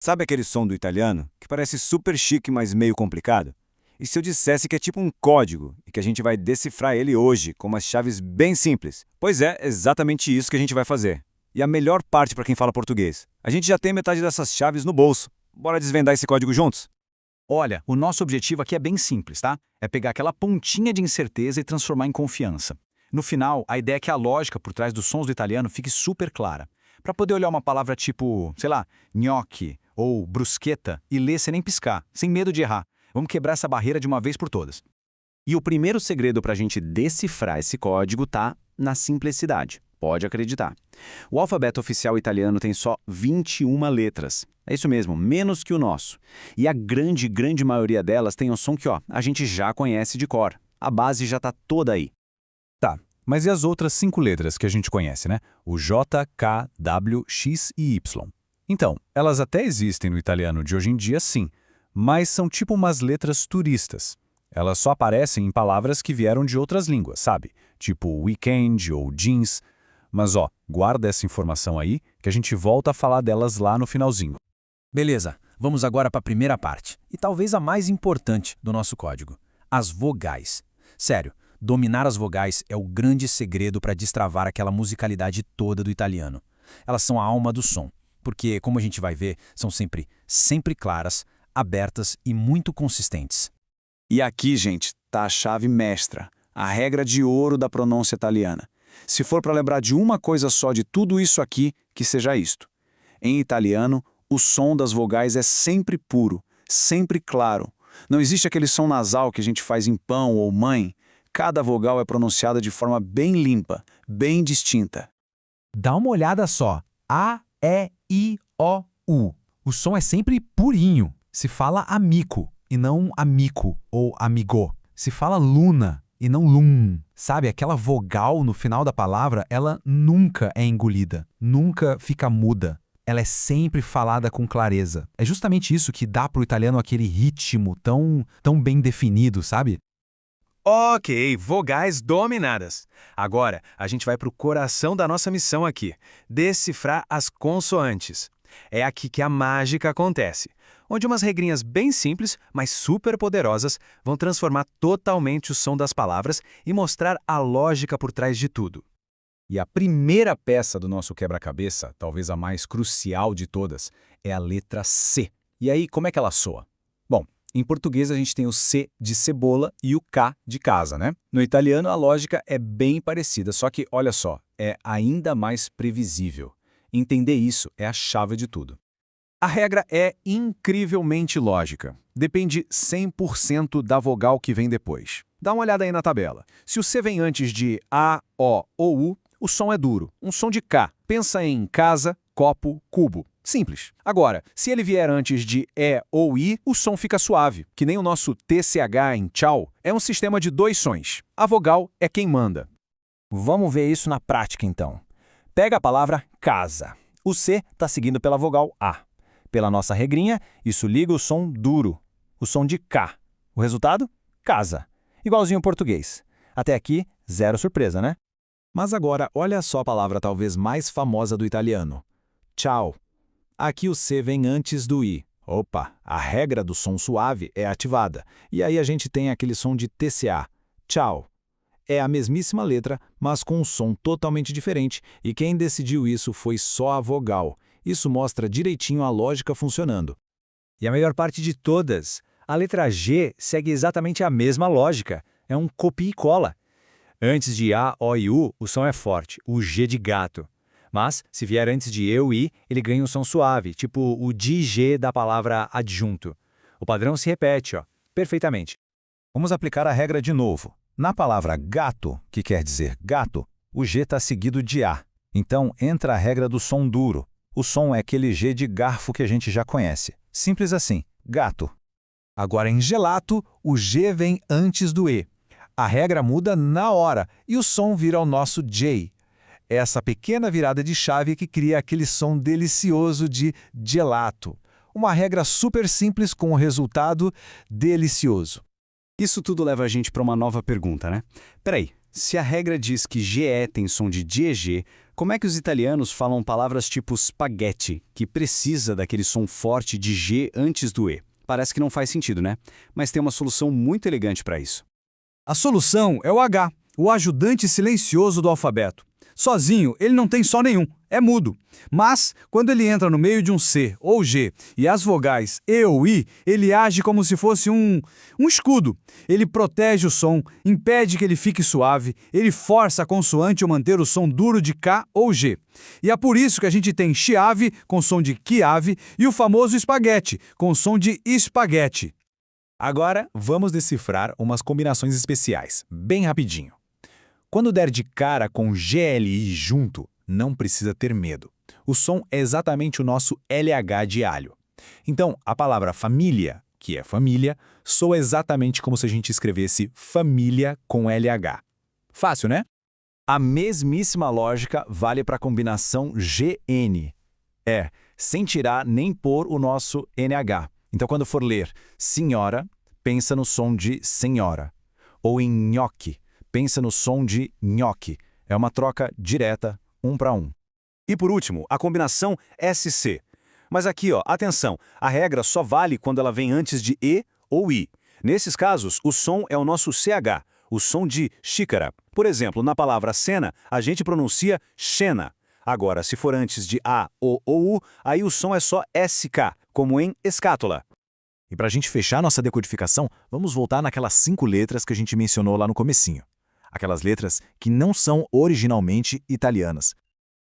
Sabe aquele som do italiano que parece super chique, mas meio complicado? E se eu dissesse que é tipo um código e que a gente vai decifrar ele hoje com umas chaves bem simples? Pois é, exatamente isso que a gente vai fazer. E a melhor parte para quem fala português: a gente já tem metade dessas chaves no bolso. Bora desvendar esse código juntos? Olha, o nosso objetivo aqui é bem simples, tá? É pegar aquela pontinha de incerteza e transformar em confiança. No final, a ideia é que a lógica por trás dos sons do italiano fique super clara. Para poder olhar uma palavra tipo, sei lá, gnocchi ou bruschetta e ler sem nem piscar, sem medo de errar. Vamos quebrar essa barreira de uma vez por todas. E o primeiro segredo para a gente decifrar esse código tá na simplicidade. Pode acreditar. O alfabeto oficial italiano tem só 21 letras. É isso mesmo, menos que o nosso. E a grande maioria delas tem um som que, a gente já conhece de cor. A base já tá toda aí. Tá, mas e as outras 5 letras que a gente conhece, né? O J, K, W, X e Y. Então, elas até existem no italiano de hoje em dia, sim, mas são tipo umas letras turistas. Elas só aparecem em palavras que vieram de outras línguas, sabe? Tipo weekend ou jeans. Mas guarda essa informação aí, que a gente volta a falar delas lá no finalzinho. Beleza, vamos agora para a primeira parte, e talvez a mais importante do nosso código: as vogais. Sério, dominar as vogais é o grande segredo para destravar aquela musicalidade toda do italiano. Elas são a alma do som, porque, como a gente vai ver, são sempre claras, abertas e muito consistentes. E aqui, gente, tá a chave mestra, a regra de ouro da pronúncia italiana. Se for para lembrar de uma coisa só de tudo isso aqui, que seja isto. Em italiano, o som das vogais é sempre puro, sempre claro. Não existe aquele som nasal que a gente faz em pão ou mãe. Cada vogal é pronunciada de forma bem limpa, bem distinta. Dá uma olhada só. A, E, I, O, U. O som é sempre purinho. Se fala amico e não amico ou amigo. Se fala luna e não lum. Sabe, aquela vogal no final da palavra, ela nunca é engolida, nunca fica muda. Ela é sempre falada com clareza. É justamente isso que dá pro italiano aquele ritmo tão bem definido, sabe? Ok, vogais dominadas. Agora, a gente vai para o coração da nossa missão aqui: decifrar as consoantes. É aqui que a mágica acontece, onde umas regrinhas bem simples, mas super poderosas, vão transformar totalmente o som das palavras e mostrar a lógica por trás de tudo. E a primeira peça do nosso quebra-cabeça, talvez a mais crucial de todas, é a letra C. E aí, como é que ela soa? Bom, em português a gente tem o C de cebola e o K de casa, né? No italiano a lógica é bem parecida, só que, olha só, é ainda mais previsível. Entender isso é a chave de tudo. A regra é incrivelmente lógica. Depende 100% da vogal que vem depois. Dá uma olhada aí na tabela. Se o C vem antes de A, O ou U, o som é duro. Um som de K. Pensa em casa, copo, cubo. Simples. Agora, se ele vier antes de E ou I, o som fica suave, que nem o nosso TCH em tchau. É um sistema de 2 sons. A vogal é quem manda. Vamos ver isso na prática, então. Pega a palavra casa. O C está seguindo pela vogal A. Pela nossa regrinha, isso liga o som duro, o som de K. O resultado? Casa. Igualzinho ao português. Até aqui, zero surpresa, né? Mas agora, olha só a palavra talvez mais famosa do italiano. Tchau. Aqui o C vem antes do I. Opa, a regra do som suave é ativada. E aí a gente tem aquele som de TCA. Tchau. É a mesmíssima letra, mas com um som totalmente diferente, e quem decidiu isso foi só a vogal. Isso mostra direitinho a lógica funcionando. E a melhor parte de todas, a letra G segue exatamente a mesma lógica. É um copia e cola. Antes de A, O e U, o som é forte, o G de gato. Mas, se vier antes de E ou I, ele ganha um som suave, tipo o DG da palavra adjunto. O padrão se repete, perfeitamente. Vamos aplicar a regra de novo. Na palavra gato, que quer dizer gato, o G está seguido de A. Então, entra a regra do som duro. O som é aquele G de garfo que a gente já conhece. Simples assim, gato. Agora, em gelato, o G vem antes do E. A regra muda na hora e o som vira o nosso J. Essa pequena virada de chave que cria aquele som delicioso de gelato. Uma regra super simples com o resultado delicioso. Isso tudo leva a gente para uma nova pergunta, né? Peraí, se a regra diz que GE tem som de GG, Como é que os italianos falam palavras tipo spaghetti, que precisa daquele som forte de G antes do E? Parece que não faz sentido, né? Mas tem uma solução muito elegante para isso. A solução é o H, o ajudante silencioso do alfabeto. Sozinho, ele não tem som nenhum, é mudo. Mas, quando ele entra no meio de um C ou G e as vogais E ou I, ele age como se fosse um escudo. Ele protege o som, impede que ele fique suave, ele força a consoante a manter o som duro de K ou G. E é por isso que a gente tem chiave com som de chiave e o famoso espaguete com som de espaguete. Agora, vamos decifrar umas combinações especiais, bem rapidinho. Quando der de cara com GLI junto, não precisa ter medo. O som é exatamente o nosso LH de alho. Então, a palavra família, que é família, soa exatamente como se a gente escrevesse família com LH. Fácil, né? A mesmíssima lógica vale para a combinação GN. Sem tirar nem pôr o nosso NH. Então, quando for ler senhora, pensa no som de senhora. Ou em nhoque, pensa no som de nhoque. É uma troca direta, 1 para 1. E por último, a combinação SC. Mas aqui, atenção, a regra só vale quando ela vem antes de E ou I. Nesses casos, o som é o nosso CH, o som de xícara. Por exemplo, na palavra cena, a gente pronuncia xena. Agora, se for antes de A, O ou U, aí o som é só SK, como em escátula. E para a gente fechar nossa decodificação, vamos voltar naquelas 5 letras que a gente mencionou lá no comecinho. Aquelas letras que não são originalmente italianas.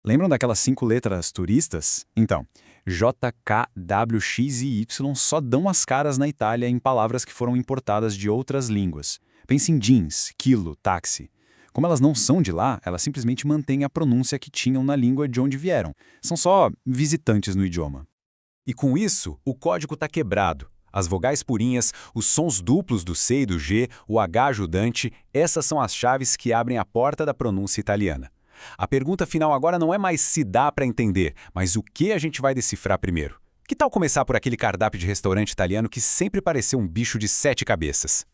Lembram daquelas 5 letras turistas? Então, J, K, W, X e Y só dão as caras na Itália em palavras que foram importadas de outras línguas. Pense em jeans, quilo, táxi. Como elas não são de lá, elas simplesmente mantêm a pronúncia que tinham na língua de onde vieram. São só visitantes no idioma. E com isso, o código está quebrado. As vogais purinhas, os sons duplos do C e do G, o H ajudante, essas são as chaves que abrem a porta da pronúncia italiana. A pergunta final agora não é mais se dá para entender, mas o que a gente vai decifrar primeiro. Que tal começar por aquele cardápio de restaurante italiano que sempre pareceu um bicho de 7 cabeças?